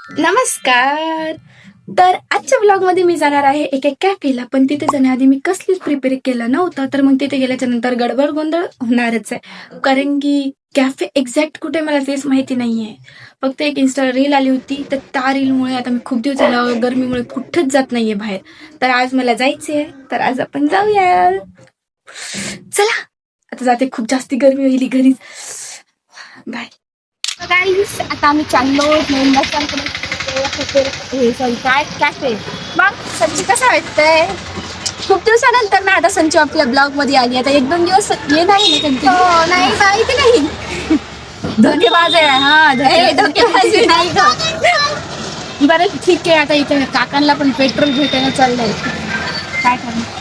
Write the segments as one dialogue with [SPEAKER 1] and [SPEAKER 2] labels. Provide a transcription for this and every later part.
[SPEAKER 1] नमस्कार. तर आजच्या ब्लॉगमध्ये मी जाणार आहे एका कॅफेला, पण तिथे जाण्याआधी मी कसलीच प्रिपेअर केलं नव्हतं. तर मग तिथे गेल्याच्या नंतर गडबड गोंधळ होणारच आहे, कारण की कॅफे एक्झॅक्ट कुठे मला तेच माहिती नाहीये. फक्त एक इन्स्टा रील आली होती, तर त्या रीलमुळे आता मी खूप दिवस झालं गरमीमुळे कुठेच जात नाहीये बाहेर. तर आज मला जायचंय, तर आज आपण जाऊया. चला, आता जाते, खूप जास्ती गरमी होईल घरीच. बाय. गाईस, आता आम्ही चाललो सॉरी काय कॅफे. मग संची कसं वाटतंय? खूप दिवसानंतर ना आता संची आपल्या ब्लॉग मध्ये आली. आता एक दोन दिवस ये नाही ना कंटिन्यू. नाही माहिती नाही. धोकेबाज आहे हा. धोकेबाज नाही का? बरं ठीक आहे. आता इथे काकांना पण पेट्रोल भेटायला चाललंय. काय करणार?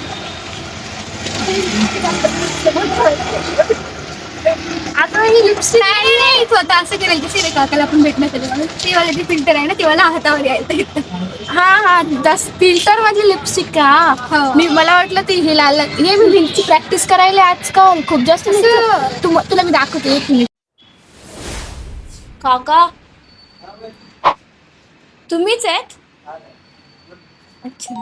[SPEAKER 1] आता ही लिपस्टिक नाही स्वतः असं केलं की सिरे काकाला पण भेटण्यासाठी ती वाला जी फिल्टर आहे ना, ती मला हातावर यायचं. हा, दस फिल्टर माझी लिपस्टिक का? मी मला वाटलं ती हे लाल हे मी हिलची प्रॅक्टिस करायला आजकाल खूप जास्त. तुला मी दाखवते, एक मिनिट. काका तुम्हीच आहेत? अच्छा.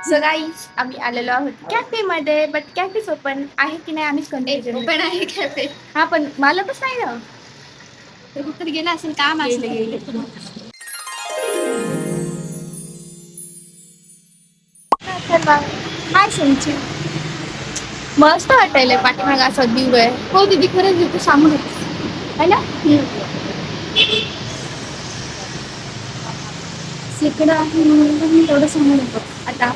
[SPEAKER 1] सो गाईज, आम्ही आलेलो आहोत कॅफे मध्ये, बट कॅफे ओपन आहे की नाही आम्हीच कन्फ्युजन. ओपन आहे कॅफे. हा, पण मला पण नाही ना. तर गेला असेल, काम गेले. काय संची मस्त वाटायलंय, पाठीमाग असा व्ह्यू आहे. हो दीदी, खरंच व्ह्यू सामोर आहे ना. इकडं आहे म्हणून मी थोडं समोर येतो. आता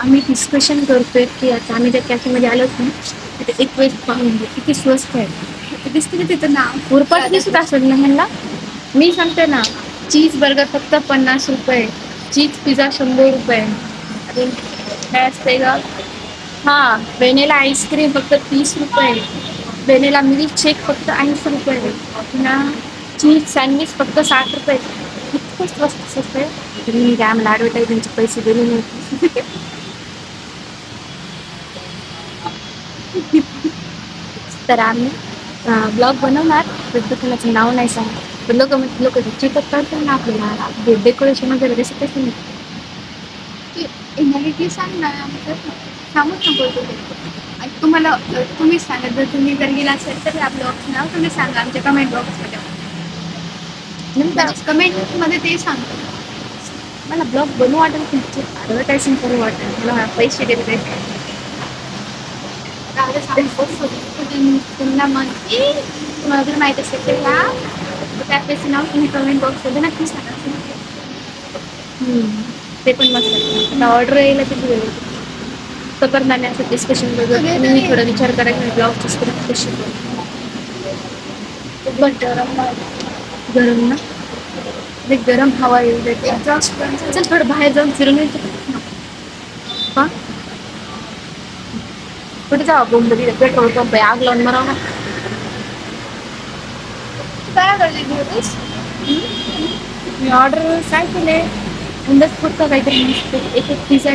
[SPEAKER 1] आम्ही डिस्कशन करतोय की आता आम्ही ज्या कॅफेमध्ये आलो ना, तिथे एक वेळेस पाहून घे किती स्वस्त आहे. दिसते की तिथं नाव उरपाट दिसत असेल ना ह्यांना. मी सांगते ना, चीज बर्गर फक्त 50 रुपये, चीज पिझ्झा 100 रुपये. अजून काय असते ग? हा, व्हॅनिला आईस्क्रीम फक्त 30 रुपये, व्हॅनिला मिल्क शेक फक्त 80 रुपये, पुन्हा चीज सँडविच फक्त 60 रुपये. इतकं स्वस्त आहे. तुम्ही काय आम्हाला ॲडव्हर्टायझिंगचे पैसे दिले नाही. तर आम्ही ब्लॉग बनवणार, दुकानाचं नाव नाही सांगणार. पण लोक चिकट करतात ना आपल्याला, डेकोरेशन वगैरे कसं कसं नाही सांग ना, सांगूच ना बोलतो. आणि तुम्हाला तुम्हीच सांगा, जर तुम्ही जर गेला असेल तर आपलं ऑप्शन नाव तुम्ही सांगा आमच्या कमेंट बॉक्समध्ये. नंतर कमेंटमध्ये ते सांगतो. मला ब्लॉग बनवू वाटेल, तुमची ॲडव्हर्टायझिंग करू वाटेल, मला पैसे देते. तुम्हाला तुम्हाला जर माहीत असेल तर या कॅफेचं नाव तुम्ही कमेंट बॉक्समध्ये नक्की सांगा. ते पण मस्त. आता ऑर्डर यायला किती वेळ करणार नाही असं डिस्कशन वगैरे. मी थोडा विचार करायचा ब्लॉगची स्क्रिप्ट कशी गरम ना, ते गरम हवा येऊ देते. चल थोडं बाहेर जाऊन फिरून येतो. हा, कुठे जावा? बोंबली पेट्रोल पंप आहे, आग लावून मराव ना. काय करते होतीस? मी ऑर्डर काय केले, अंदाज फक्त काहीतरी मस्त एक पिझ्झा.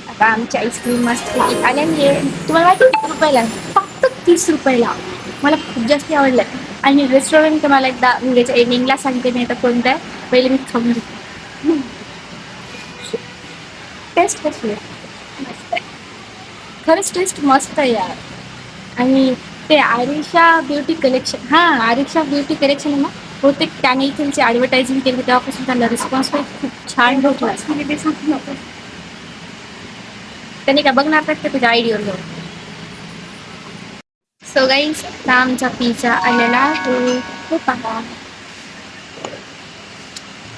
[SPEAKER 1] आता आमची आईस्क्रीम मस्त आल्याने तुम्हाला माहिती किती रुपयाला? फक्त 30 रुपयाला. मला खूप जास्त आवडलं. आणि रेस्टॉरंट मला एकदा व्हिडिओच्या एंडिंगला सांगते मी आता कोणतं आहे, पहिले मी खाऊन घेते. टेस्ट कशी आहे? मस्त आहे, खरंच टेस्ट मस्त आहे यार. आणि ते Arisha beauty collection, Arisha beauty collection आहे ना, बहुतेक त्याने इथूनची ॲडव्हर्टायझिंग केली तेव्हापासून त्यांना रिस्पॉन्स खूप छान भेटला. त्यांनी काय बघणार नाहीत का तुझ्या आयडीवर जाऊन? सो गाईज, आता आमचा पिझ्झा आलेला आहे, तो पहा.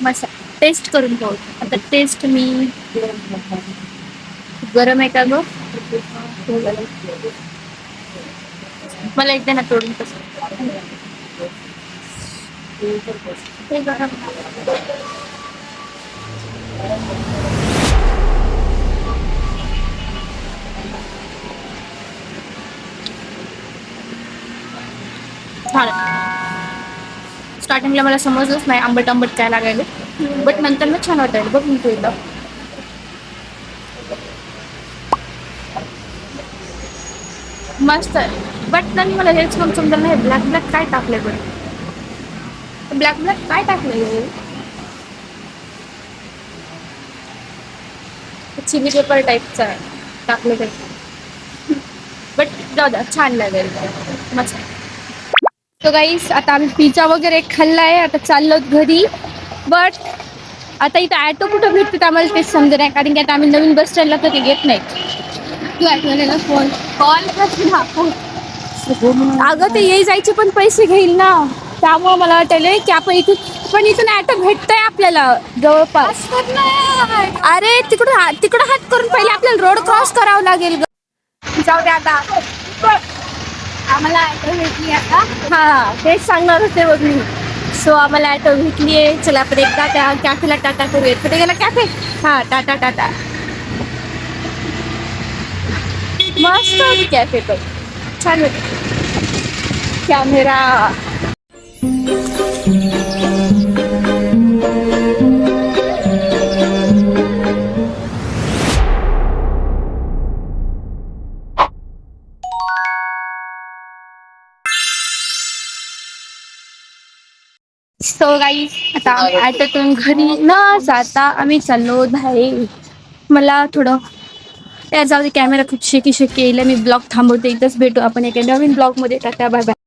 [SPEAKER 1] मस्त, टेस्ट करून पाहू. आता टेस्ट मी, गरम आहे का गं? मला एकदा ना तोडून कसं ते गरम. स्टार्टिंगला मला समजलंच नाही आंबट आंबट काय लागायला, बट नंतर ना छान वाटायला. बघ मी तो एकदा मस्त आहे. बट त्यांनी मला हेच पण समजलं नाही, ब्लॅक ब्लॅक काय टाकलंय बरं? ब्लॅक ब्लॅक काय टाकलंय? चिली पेपर टाईपचा आहे टाकलं काही, बट जाऊ द्या छान लागेल मस्त. तो गाईस आता आम्ही पिझ्झा वगैरे खाल्लाय, आता चाललो घरी. बट आता इथं ॲटो कुठं भेटते आम्हाला तेच समजत नाही, कारण की आता आम्ही नवीन बस स्टँडला तर ते घेत नाहीत. तू ॲटोवाल्याला फोन कॉल कर ना. अगं ते ये जायचे पण पैसे घेईल ना, त्यामुळं मला वाटलं की आपण इथून, पण इथून ॲटो भेटतंय आपल्याला जवळपास. अरे तिकडं हात करून पहिले आपल्याला रोड क्रॉस करावं लागेल. जाऊ दे आता, आम्हाला ॲटो भेटली आता. हा तेच सांगणार होते बघ मी. सो आम्हाला ॲटो भेटली आहे. चला आपण एकदा त्या कॅफेला टाटा करूया. कुठे गेला कॅफे? हा टाटा टाटा. मस्त कॅफे तो, छान होते. कॅमेरा सो गाईस आता ॲटोतून घरी न जाता आम्ही चाललो बाहेर. मला थोडं त्या जाऊ दे, कॅमेरा खूप शेकी येईल. मी ब्लॉग थांबवते. इथंच भेटू आपण एका नवीन ब्लॉगमध्ये. Tata bye bye.